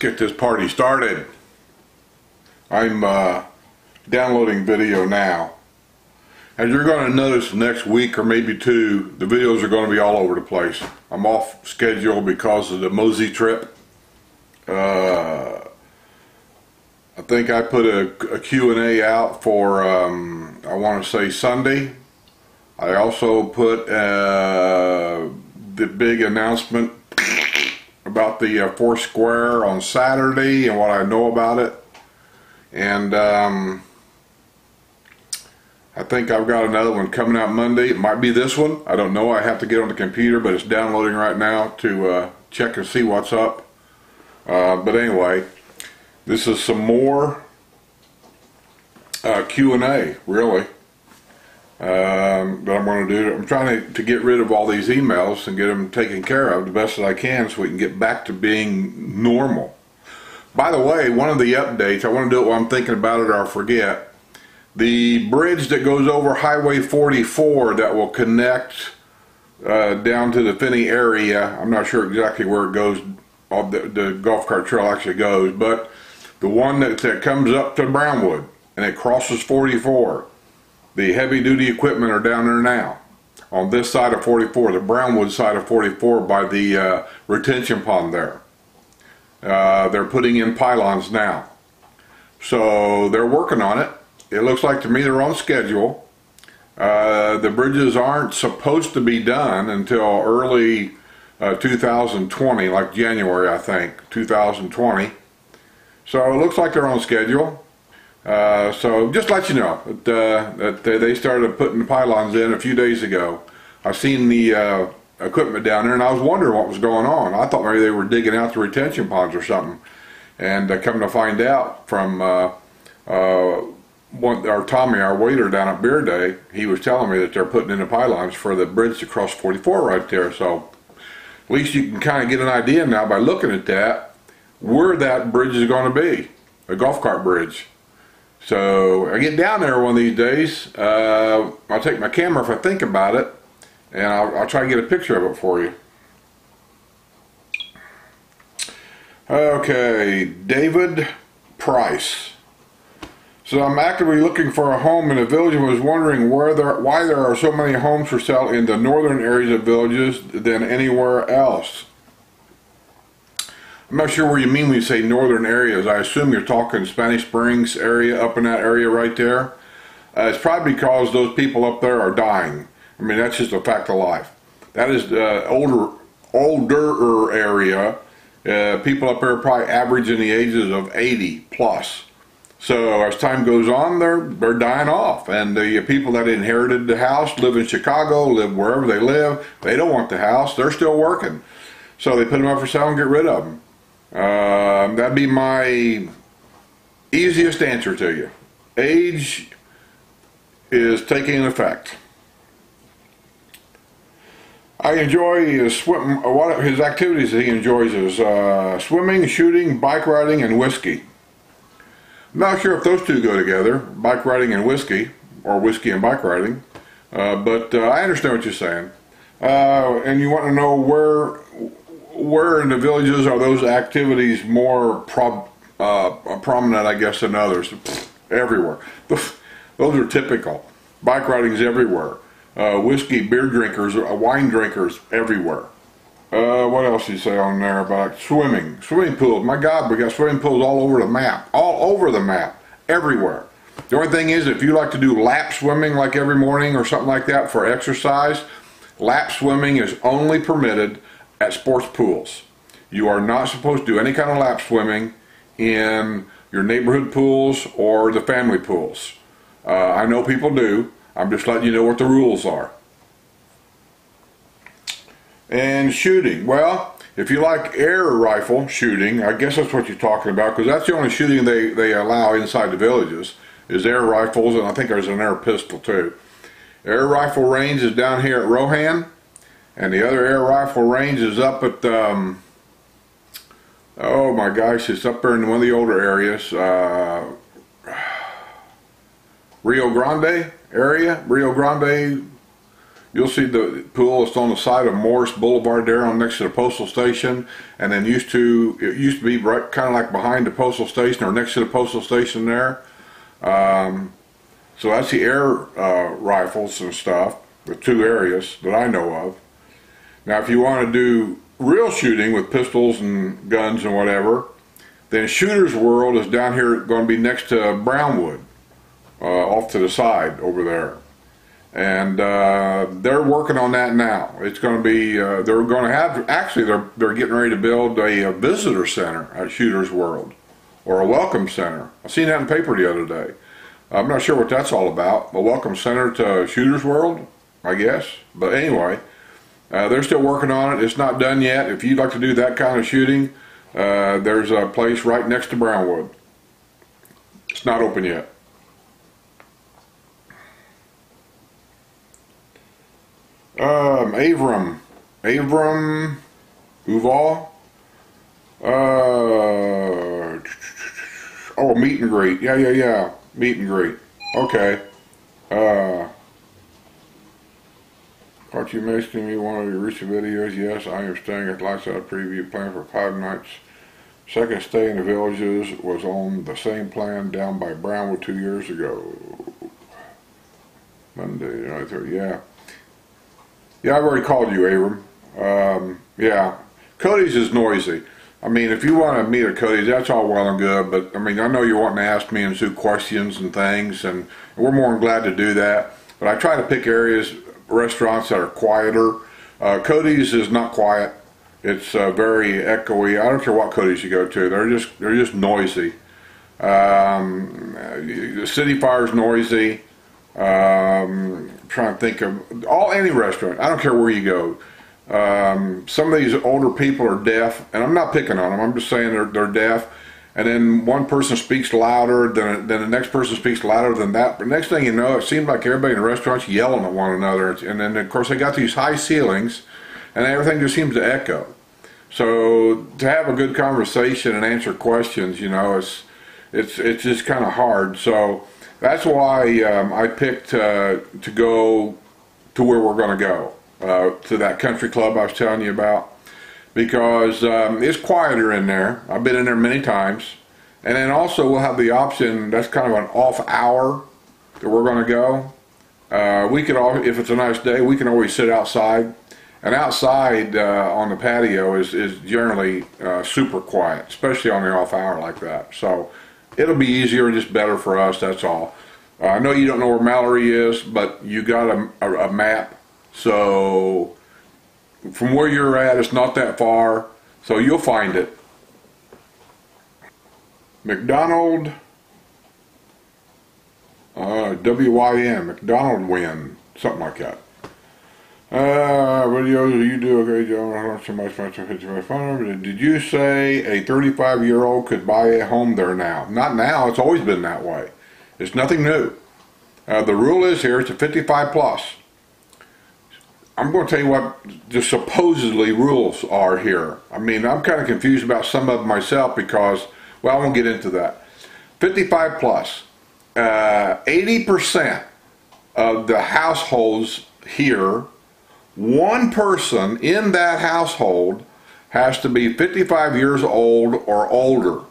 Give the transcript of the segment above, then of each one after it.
Let's get this party started. I'm downloading video now. As you're going to notice next week or maybe two, the videos are going to be all over the place. I'm off schedule because of the Mosey trip. I think I put a Q&A out for, I want to say Sunday. I also put the big announcement about the Foursquare on Saturday and what I know about it. And I think I've got another one coming out Monday. It might be this one. I don't know. I have to get on the computer, but it's downloading right now to check and see what's up. But anyway, this is some more Q&A, really, that I'm going to do. I'm trying to get rid of all these emails and get them taken care of the best that I can so we can get back to being normal. By the way, one of the updates, I want to do it while I'm thinking about it or I'll forget. The bridge that goes over Highway 44 that will connect down to the Finney area, I'm not sure exactly where it goes, the golf cart trail actually goes, but the one that comes up to Brownwood and it crosses 44. The heavy duty equipment are down there now on this side of 44, the Brownwood side of 44 by the retention pond there. They're putting in pylons now. So they're working on it. It looks like to me they're on schedule. The bridges aren't supposed to be done until early 2020, like January, I think, 2020. So it looks like they're on schedule. So just let you know that they started putting the pylons in a few days ago. I've seen the equipment down there and I was wondering what was going on. I thought maybe they were digging out the retention ponds or something. And coming to find out from Tommy, our waiter down at Beer Day, he was telling me that they're putting in the pylons for the bridge to cross 44 right there. So at least you can kind of get an idea now by looking at that where that bridge is going to be, a golf cart bridge. So I get down there one of these days, I'll take my camera if I think about it, and I'll try to get a picture of it for you. Okay, David Price. So I'm actively looking for a home in a village and was wondering why there are so many homes for sale in the northern areas of villages than anywhere else. I'm not sure what you mean when you say northern areas. I assume you're talking Spanish Springs area, up in that area right there. It's probably because those people up there are dying. I mean, that's just a fact of life. That is the older area. People up there are probably average in the ages of 80 plus. So as time goes on, they're dying off. And the people that inherited the house, live in Chicago, live wherever they live, they don't want the house. They're still working. So they put them up for sale and get rid of them. That'd be my easiest answer to you. Age is taking effect. I enjoy his his activities that he enjoys is swimming, shooting, bike riding, and whiskey. I'm not sure if those two go together, bike riding and whiskey, or whiskey and bike riding, but I understand what you're saying. And you want to know where in the villages are those activities more prominent, I guess, than others? Everywhere. Those are typical. Bike riding is everywhere. Whiskey, beer drinkers, wine drinkers, everywhere. What else do you say on there about swimming? Swimming pools. My God, we got swimming pools all over the map. All over the map. Everywhere. The only thing is, if you like to do lap swimming like every morning or something like that for exercise, lap swimming is only permitted at sports pools. You are not supposed to do any kind of lap swimming in your neighborhood pools or the family pools. I know people do. I'm just letting you know what the rules are. And shooting. Well, if you like air rifle shooting, I guess that's what you're talking about, because that's the only shooting they allow inside the villages is air rifles, and I think there's an air pistol too. Air rifle range is down here at Rohan. And the other air rifle range is up at, oh my gosh, it's up there in one of the older areas, Rio Grande area, you'll see the pool that's on the side of Morris Boulevard there on next to the postal station, and then it used to be right kind of like behind the postal station or next to the postal station there. So that's the air rifles and stuff, the two areas that I know of. Now if you want to do real shooting with pistols and guns and whatever, then Shooter's World is down here, going to be next to Brownwood, off to the side over there. And they're working on that now. It's going to be, they're going to have, actually they're getting ready to build a visitor center at Shooter's World, or a welcome center. I seen that in the paper the other day. I'm not sure what that's all about. A welcome center to Shooter's World, I guess. But anyway, they're still working on it. It's not done yet. If you'd like to do that kind of shooting, there's a place right next to Brownwood. It's not open yet. Avram Uval. Oh, meet and greet. Yeah. Meet and greet. Okay. Thought you mentioned me one of your recent videos. Yes, I am staying at Lifestyle Preview plan for 5 nights. Second stay in the villages was on the same plan down by Brownwood 2 years ago. Monday, I thought, yeah. Yeah, I've already called you, Abram. Yeah. Cody's is noisy. I mean, if you want to meet at Cody's, that's all well and good, but I mean, I know you're wanting to ask me and Sue questions and things, and we're more than glad to do that. But I try to pick areas, restaurants that are quieter. Cody's is not quiet. It's very echoey. I don't care what Cody's you go to. They're just noisy. The City Fire's noisy. Trying to think of any restaurant. I don't care where you go. Some of these older people are deaf, and I'm not picking on them. I'm just saying they're deaf. And then one person speaks louder, then the next person speaks louder than that. But next thing you know, it seems like everybody in the restaurant's yelling at one another. And then of course they got these high ceilings, and everything just seems to echo. So to have a good conversation and answer questions, you know, it's just kind of hard. So that's why I picked to go to where we're going to go, to that country club I was telling you about, because it's quieter in there. I've been in there many times. And then also we'll have the option, that's kind of an off hour that we're going to go. We could all, if it's a nice day, we can always sit outside. And outside on the patio is generally super quiet, especially on the off hour like that. So it'll be easier, just better for us, that's all. I know you don't know where Mallory is, but you got a map. So from where you're at, it's not that far. So you'll find it. McDonald, W-Y-N, McDonald Win, something like that. Videos, you do a great job. I don't so much fun. Did you say a 35-year-old could buy a home there now? Not now. It's always been that way. It's nothing new. The rule is here, it's a 55 plus. I'm going to tell you what the supposedly rules are here. I mean, I'm kind of confused about some of them myself because, well, I won't get into that. 55 plus. 80% of the households here, one person in that household has to be 55 years old or older.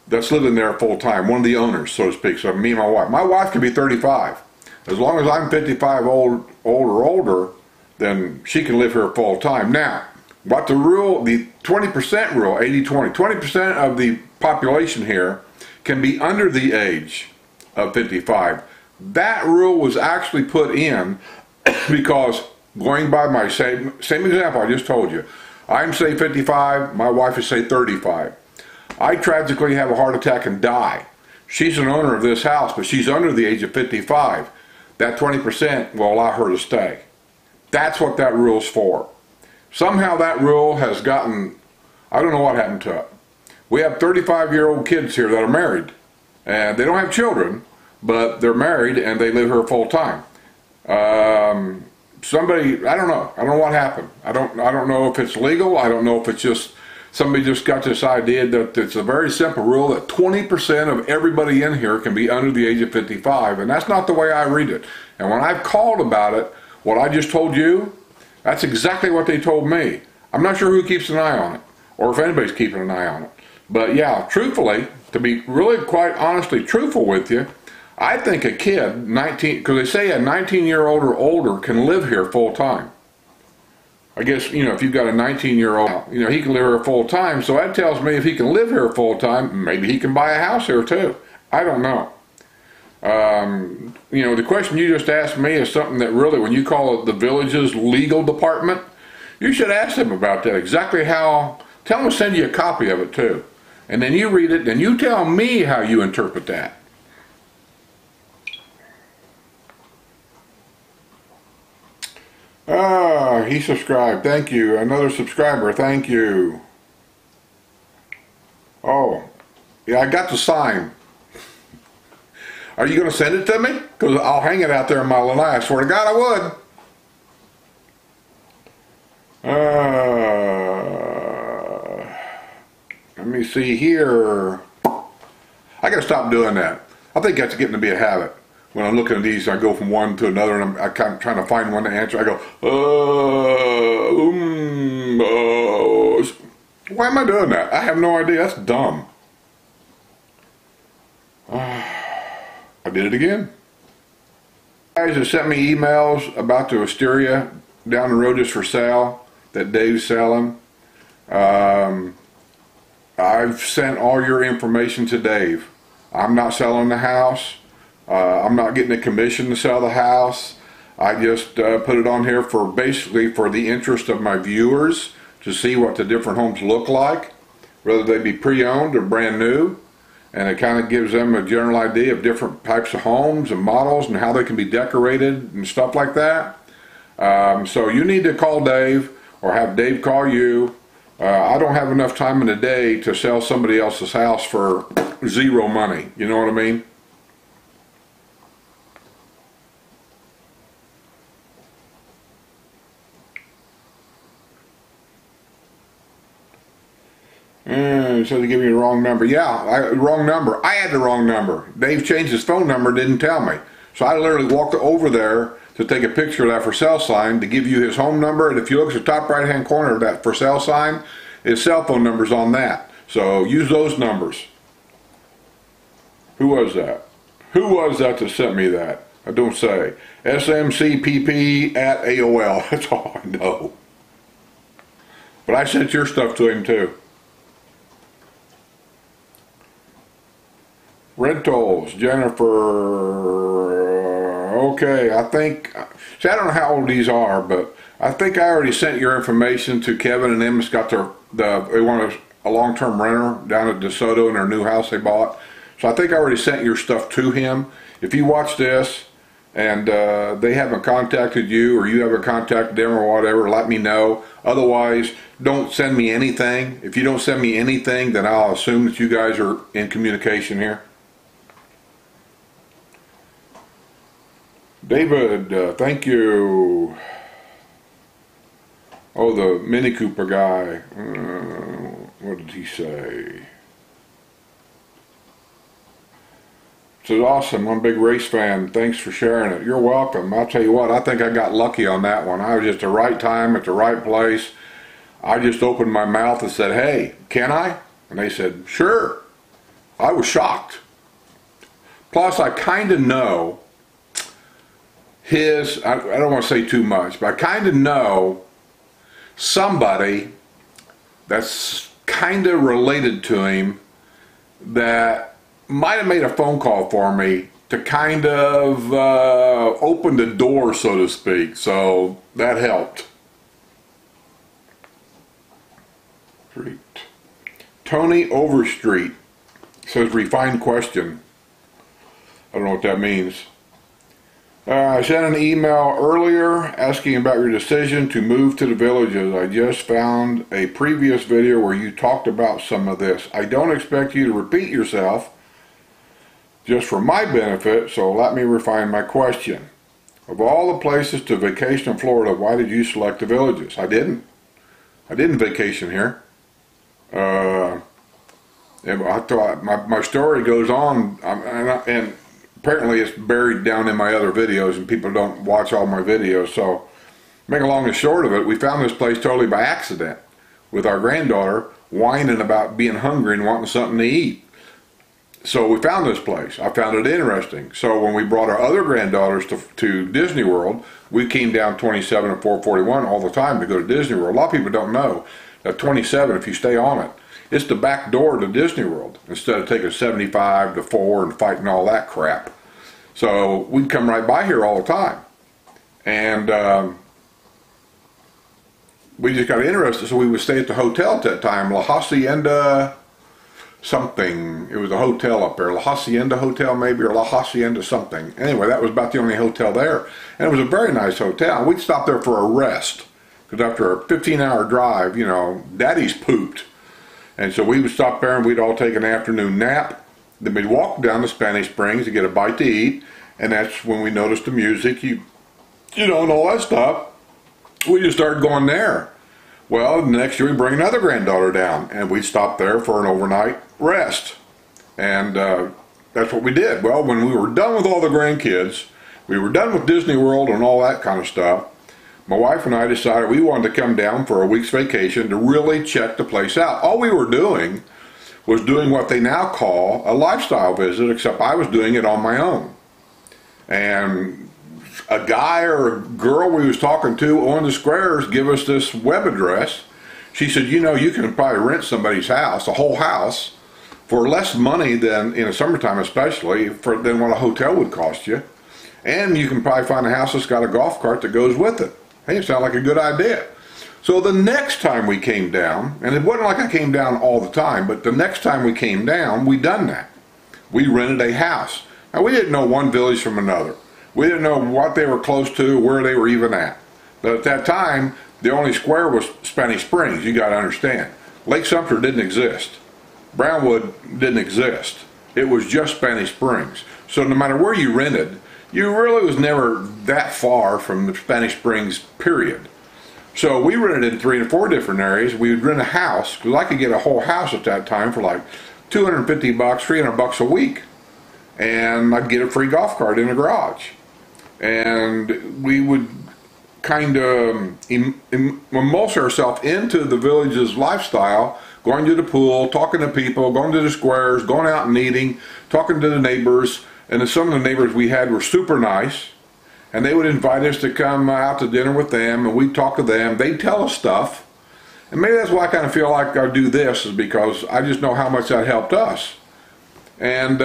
That's living there full time, one of the owners, so to speak. So me and my wife. My wife could be 35. As long as I'm 55 old or older, then she can live here full time. Now, what the rule, the 20% rule, 80-20, 20% of the population here can be under the age of 55. That rule was actually put in because, going by my same example I just told you, I'm say 55, my wife is say 35. I tragically have a heart attack and die. She's an owner of this house, but she's under the age of 55. That 20% will allow her to stay. That's what that rule's for. Somehow that rule has gotten, I don't know what happened to it. We have 35-year-old kids here that are married, and they don't have children, but they're married and they live here full time. Somebody, I don't know what happened. I don't know if it's legal. I don't know if it's just somebody just got this idea that it's a very simple rule that 20% of everybody in here can be under the age of 55, and that's not the way I read it. And when I've called about it, what I just told you, that's exactly what they told me. I'm not sure who keeps an eye on it, or if anybody's keeping an eye on it. But yeah, truthfully, to be really quite honestly truthful with you, I think a kid, 19, because they say a 19-year-old or older can live here full time. I guess, you know, if you've got a 19-year-old, you know, he can live here full time. So that tells me if he can live here full time, maybe he can buy a house here too. I don't know. You know, the question you just asked me is something that really, when you call it the village's legal department, you should ask them about that. Exactly how, tell them to send you a copy of it too. And then you read it, and you tell me how you interpret that. He subscribed. Thank you. Another subscriber. Thank you. Oh, yeah, I got the sign. Are you going to send it to me? Because I'll hang it out there in my lanai. I swear to God I would. Let me see here. I got to stop doing that. I think that's getting to be a habit. When I'm looking at these, I go from one to another, and I'm kind of trying to find one to answer. I go, why am I doing that? I have no idea. That's dumb. I did it again. Guys have sent me emails about the wisteria down the road is for sale that Dave's selling. I've sent all your information to Dave. I'm not selling the house. I'm not getting a commission to sell the house. I just put it on here for basically for the interest of my viewers to see what the different homes look like, whether they be pre-owned or brand new. And it kind of gives them a general idea of different types of homes and models and how they can be decorated and stuff like that. So you need to call Dave or have Dave call you. I don't have enough time in the day to sell somebody else's house for zero money. You know what I mean? He said to give me the wrong number. Yeah, wrong number. I had the wrong number. Dave changed his phone number, didn't tell me. So I literally walked over there to take a picture of that for sale sign to give you his home number. And if you look at the top right hand corner of that for sale sign, his cell phone number's on that. So use those numbers. Who was that? Who was that sent me that? I don't say. smcpp@AOL. That's all I know. But I sent your stuff to him too. Rentals, Jennifer. Okay, I think, see, I don't know how old these are, but I think I already sent your information to Kevin and them. It's got they want a long-term renter down at DeSoto in their new house they bought. So I think I already sent your stuff to him. If you watch this and they haven't contacted you or you haven't contacted them or whatever, let me know. Otherwise, don't send me anything. If you don't send me anything, then I'll assume that you guys are in communication here. David, thank you. Oh, the Mini Cooper guy. What did he say? It's awesome. I'm a big race fan. Thanks for sharing it. You're welcome. I'll tell you what, I think I got lucky on that one. I was just at the right time at the right place. I just opened my mouth and said, hey, can I? And they said, sure. I was shocked. Plus, I kind of know I don't want to say too much, but I kind of know somebody that's kind of related to him that might have made a phone call for me to kind of open the door, so to speak. So that helped. Tony Overstreet says refined question. I don't know what that means. I sent an email earlier asking about your decision to move to the villages. I just found a previous video where you talked about some of this. I don't expect you to repeat yourself, just for my benefit, so let me refine my question. Of all the places to vacation in Florida, why did you select the villages? I didn't vacation here. And I thought my story goes on, and apparently it's buried down in my other videos, and people don't watch all my videos. So, make a long and short of it, we found this place totally by accident, with our granddaughter whining about being hungry and wanting something to eat. So we found this place. I found it interesting. So when we brought our other granddaughters to Disney World, we came down 27 and 441 all the time to go to Disney World. A lot of people don't know that 27, if you stay on it, it's the back door to Disney World, instead of taking 75 to 4 and fighting all that crap. So we'd come right by here all the time. And we just got interested, so we would stay at the hotel at that time, La Hacienda something. It was a hotel up there, La Hacienda Hotel maybe, or La Hacienda something. Anyway, that was about the only hotel there. And it was a very nice hotel. We'd stop there for a rest, because after a 15-hour drive, you know, daddy's pooped. And so we would stop there and we'd all take an afternoon nap. Then we'd walk down to Spanish Springs to get a bite to eat. And that's when we noticed the music, you know, and all that stuff. We just started going there. Well, the next year we bring another granddaughter down, and we stopped there for an overnight rest. And that's what we did. Well, when we were done with all the grandkids, we were done with Disney World and all that kind of stuff, my wife and I decided we wanted to come down for a week's vacation to really check the place out. All we were doing was doing what they now call a lifestyle visit, except I was doing it on my own. And a guy or a girl we was talking to on the squares give us this web address. She said, you know, you can probably rent somebody's house, a whole house, for less money than, in the summertime especially, than what a hotel would cost you. And you can probably find a house that's got a golf cart that goes with it. Hey, it sounded like a good idea. So the next time we came down, and it wasn't like I came down all the time, but the next time we came down, we done that. We rented a house. Now, we didn't know one village from another. We didn't know what they were close to, where they were even at. But at that time, the only square was Spanish Springs, you got to understand. Lake Sumter didn't exist. Brownwood didn't exist. It was just Spanish Springs. So no matter where you rented, you really was never that far from the Spanish Springs, period. So we rented in 3 or 4 different areas. We would rent a house, because I could get a whole house at that time for like $250, $300 a week. And I'd get a free golf cart in the garage. And we would kind of immerse ourselves into the village's lifestyle, going to the pool, talking to people, going to the squares, going out and eating, talking to the neighbors. And then some of the neighbors we had were super nice, and they would invite us to come out to dinner with them, and we'd talk to them. They'd tell us stuff. And maybe that's why I kind of feel like I do this, is because I just know how much that helped us. And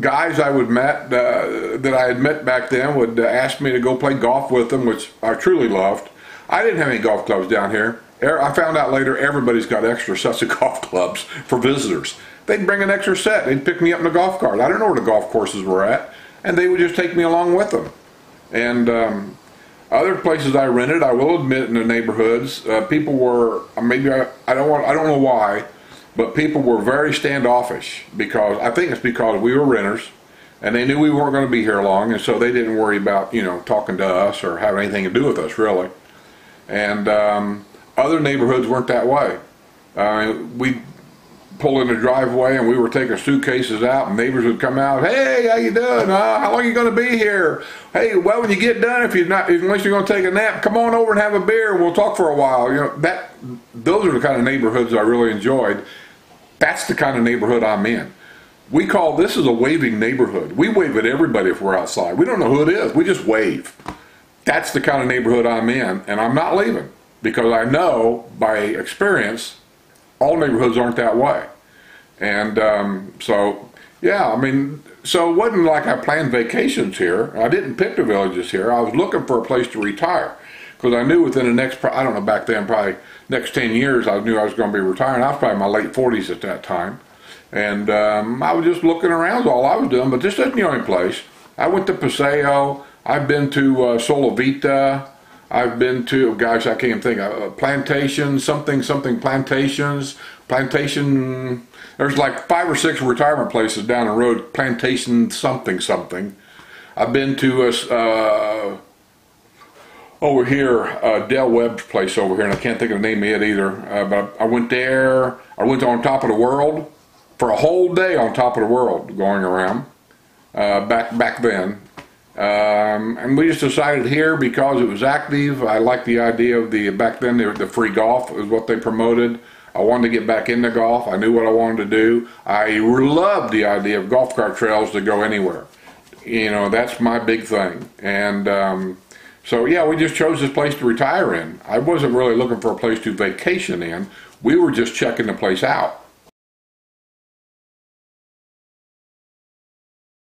guys I would met that I had met back then would ask me to go play golf with them, which I truly loved. I didn't have any golf clubs down here. I found out later everybody's got extra sets of golf clubs for visitors. They'd bring an extra set. They'd pick me up in a golf cart. I don't know where the golf courses were at, and they would just take me along with them. And other places I rented, I will admit, in the neighborhoods, people were, maybe I don't know why, but people were very standoffish, because I think it's because we were renters, and they knew we weren't going to be here long, and so they didn't worry about, you know, talking to us or having anything to do with us, really. And other neighborhoods weren't that way. We'd pull in the driveway and we were taking suitcases out, and neighbors would come out. Hey, how you doing? How long are you going to be here? Hey, well, when you get done, unless you're going to take a nap, come on over and have a beer and we'll talk for a while. You know, those are the kind of neighborhoods I really enjoyed. That's the kind of neighborhood I'm in. This is a waving neighborhood. We wave at everybody if we're outside. We don't know who it is. We just wave. That's the kind of neighborhood I'm in, and I'm not leaving, because I know by experience all neighborhoods aren't that way. And so, yeah, I mean, so it wasn't like I planned vacations here. I didn't pick the villages here. I was looking for a place to retire, because I knew within the next, I don't know, back then, probably next 10 years, I knew I was going to be retiring. I was probably in my late 40s at that time. And I was just looking around, all I was doing, but this isn't the only place. I went to Paseo. I've been to Solovita. I've been to, gosh, I can't even think of, Plantation, something Plantations, Plantation, there's like 5 or 6 retirement places down the road, Plantation something. I've been to over here, Del Webb's place over here, and I can't think of the name of it either, but I went there. I went on top of the world for a whole day on top of the world going around back then. And we just decided here because it was active. I liked the idea of back then the free golf was what they promoted. I wanted to get back into golf. I knew what I wanted to do. I loved the idea of golf cart trails to go anywhere. You know, that's my big thing. And so yeah, we just chose this place to retire in. I wasn't really looking for a place to vacation in. We were just checking the place out.